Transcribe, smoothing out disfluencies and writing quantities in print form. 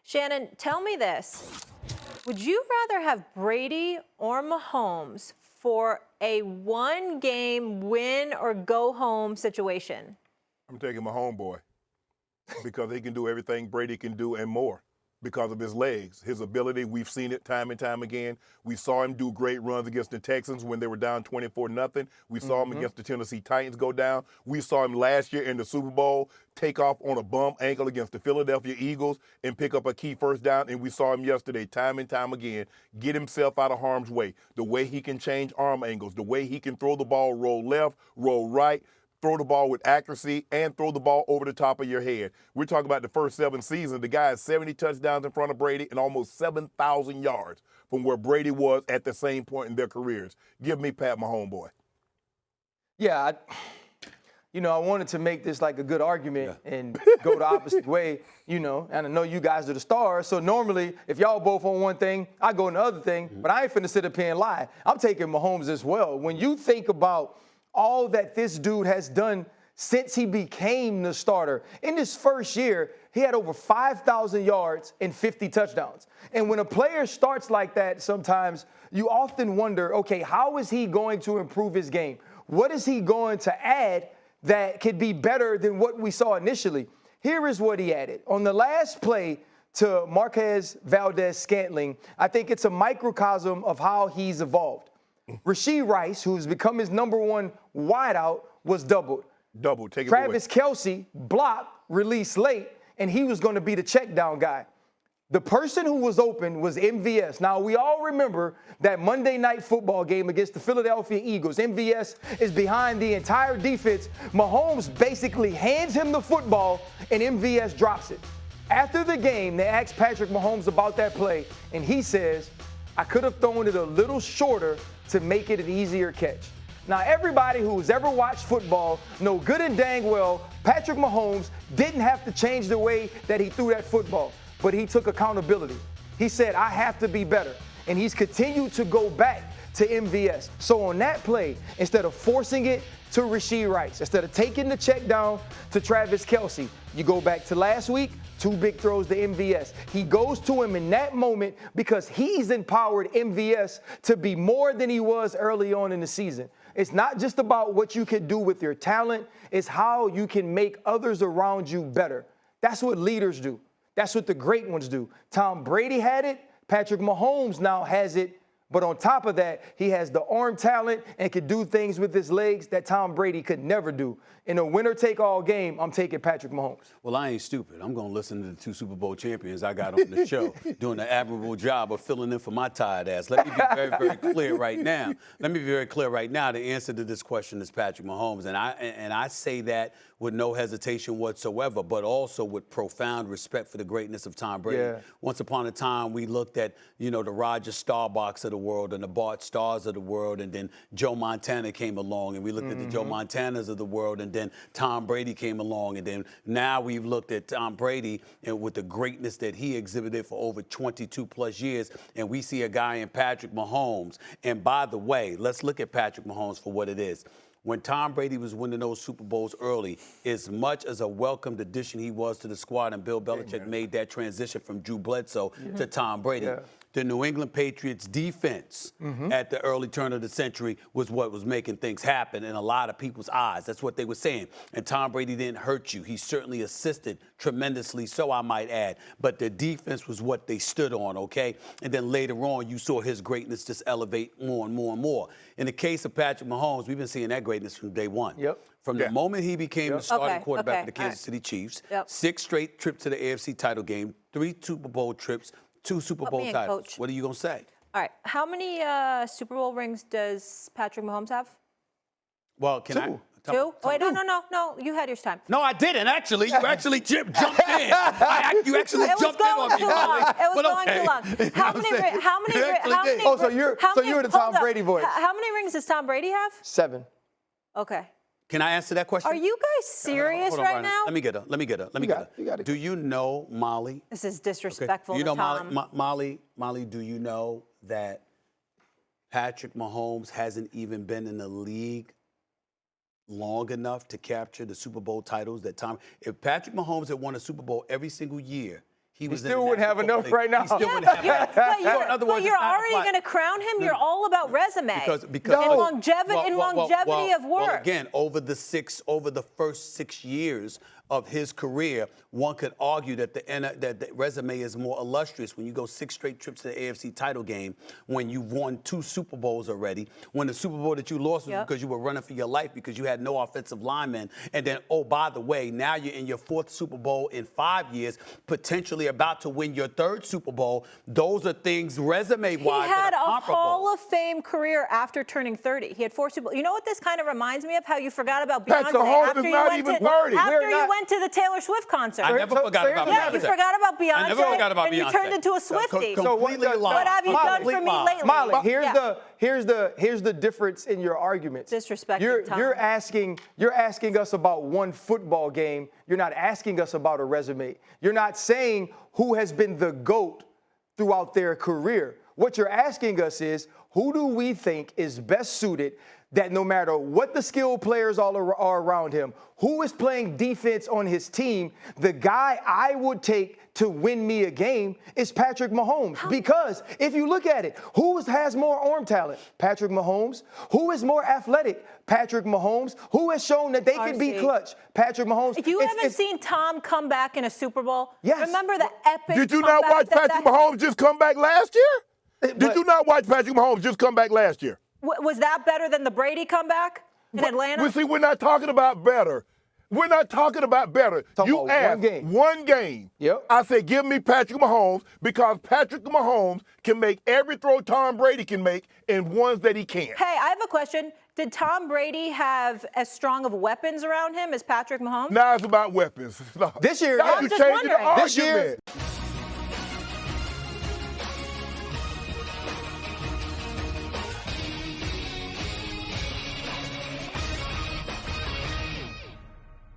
Shannon, tell me this. Would you rather have Brady or Mahomes for a one-game win or go home situation? I'm taking my homeboy because he can do everything Brady can do and more because of his legs, his ability. We've seen it time and time again. We saw him do great runs against the Texans when they were down 24-0. We saw him against the Tennessee Titans go down. We saw him last year in the Super Bowl take off on a bum ankle against the Philadelphia Eagles and pick up a key first down. And we saw him yesterday time and time again get himself out of harm's way. The way he can change arm angles, the way he can throw the ball, roll left, roll right, throw the ball with accuracy, and throw the ball over the top of your head. We're talking about the first 7 seasons. The guy has 70 touchdowns in front of Brady and almost 7,000 yards from where Brady was at the same point in their careers. Give me Pat, my homeboy. Yeah, I wanted to make this like a good argument and go the opposite way, and I know you guys are the stars, so normally if y'all both on one thing, I go on the other thing, but I ain't finna sit up here and lie. I'm taking Mahomes as well. When you think about all that this dude has done since he became the starter. In his first year, he had over 5,000 yards and 50 touchdowns. And when a player starts like that, sometimes you often wonder, okay, how is he going to improve his game? What is he going to add that could be better than what we saw initially? Here is what he added. On the last play to Marquez Valdez-Scantling, I think it's a microcosm of how he's evolved. Rashee Rice, who's become his #1 wideout, was doubled. Take it Travis away. Kelce blocked, released late, and he was going to be the check down guy. The person who was open was MVS. Now, we all remember that Monday Night Football game against the Philadelphia Eagles. MVS is behind the entire defense. Mahomes basically hands him the football, and MVS drops it. After the game, they asked Patrick Mahomes about that play, and he says, I could have thrown it a little shorter to make it an easier catch. Now, everybody who's ever watched football know good and dang well Patrick Mahomes didn't have to change the way that he threw that football, but he took accountability. He said, I have to be better, and he's continued to go back to MVS. So on that play, instead of forcing it to Rashee Rice, instead of taking the check down to Travis Kelce, you go back to last week, 2 big throws to MVS. He goes to him in that moment because he's empowered MVS to be more than he was early on in the season. It's not just about what you can do with your talent, it's how you can make others around you better. That's what leaders do. That's what the great ones do. Tom Brady had it, Patrick Mahomes now has it, but on top of that, he has the arm talent and can do things with his legs that Tom Brady could never do. In a winner-take-all game, I'm taking Patrick Mahomes. Well, I ain't stupid. I'm going to listen to the 2 Super Bowl champions I got on the show, doing an admirable job of filling in for my tired ass. Let me be very, very clear right now. The answer to this question is Patrick Mahomes, and I say that with no hesitation whatsoever, but also with profound respect for the greatness of Tom Brady. Yeah. Once upon a time, we looked at, the Roger Staubachs of the world and the Bart Starrs of the world, and then Joe Montana came along, and we looked at the Joe Montanas of the world, and then Tom Brady came along, and then now we've looked at Tom Brady and with the greatness that he exhibited for over 22 plus years, and we see a guy in Patrick Mahomes. And by the way, let's look at Patrick Mahomes for what it is. When Tom Brady was winning those Super Bowls early, as much as a welcomed addition he was to the squad, and Bill Belichick made that transition from Drew Bledsoe to Tom Brady. Yeah. The New England Patriots defense at the early turn of the century was what was making things happen in a lot of people's eyes. That's what they were saying. And Tom Brady didn't hurt you. He certainly assisted tremendously, so I might add. But the defense was what they stood on, okay? And then later on, you saw his greatness just elevate more and more and more. In the case of Patrick Mahomes, we've been seeing that greatness from day one. Yep. From the moment he became the starting quarterback for the Kansas City Chiefs, 6 straight trips to the AFC title game, 3 Super Bowl trips, 2 Super Bowl titles. Coach. What are you going to say? All right. How many Super Bowl rings does Patrick Mahomes have? Well, can 2. I? 2? Oh, wait, no. You had your time. No, I didn't, actually. You actually jumped in. You actually jumped in on me, Molly. It was going too long. How many? Oh, so you're the Tom Brady voice. How many rings does Tom Brady have? 7. Okay. Can I answer that question? Are you guys serious Hold on, right Ryan. now? Let me get her. You got it. Do you know, Molly? This is disrespectful You know, to Tom. Molly, do you know that Patrick Mahomes hasn't even been in the league long enough to capture the Super Bowl titles that Tom? If Patrick Mahomes had won a Super Bowl every single year, he was still in the wouldn't have National enough Football right League. now. He still wouldn't have Yeah, enough. but you're, So in other words, but you're it's not already like- going to crown him. You're all about resume because and longevity of work. Well, again, over the first 6 years of his career, one could argue that that the resume is more illustrious when you go 6 straight trips to the AFC title game, when you've won 2 Super Bowls already, when the Super Bowl that you lost was because you were running for your life because you had no offensive linemen, and then, oh, by the way, now you're in your 4th Super Bowl in 5 years, potentially about to win your 3rd Super Bowl. Those are things resume-wise He had that are a comparable. Hall of Fame career after turning 30. He had 4 Super Bowls. You know what this kind of reminds me of? How you forgot about Beyonce Patrick Mahomes after is you not went even to 30. after We're you not- went to the Taylor Swift concert. I never forgot about Yeah, Beyonce. you forgot about Beyonce. I never forgot about and Beyonce. you turned into a Swiftie. Completely So lie. What have you done for me lately? Molly, Yeah. here's the difference in your arguments. Disrespecting Tom. You're asking us about one football game. You're not asking us about a resume. You're not saying who has been the GOAT throughout their career. What you're asking us is, who do we think is best suited that no matter what the skilled players are around him, who is playing defense on his team, the guy I would take to win me a game is Patrick Mahomes. Because if you look at it, who has more arm talent? Patrick Mahomes. Who is more athletic? Patrick Mahomes. Who has shown that they can be RC. clutch? Patrick Mahomes. You haven't seen Tom come back in a Super Bowl? Yes. Remember the epic Did you not comeback watch Patrick Mahomes just come back last year? Did you not watch Patrick Mahomes just come back last year? Was that better than the Brady comeback in Atlanta? We see, we're not talking about better. We're not talking about better. Talking You about asked one game. Yep. I said, give me Patrick Mahomes because Patrick Mahomes can make every throw Tom Brady can make and ones that he can't. Hey, I have a question. Did Tom Brady have as strong of weapons around him as Patrick Mahomes? Now it's about weapons. This year, Now yeah. you I'm just changing the wondering. This year- argument.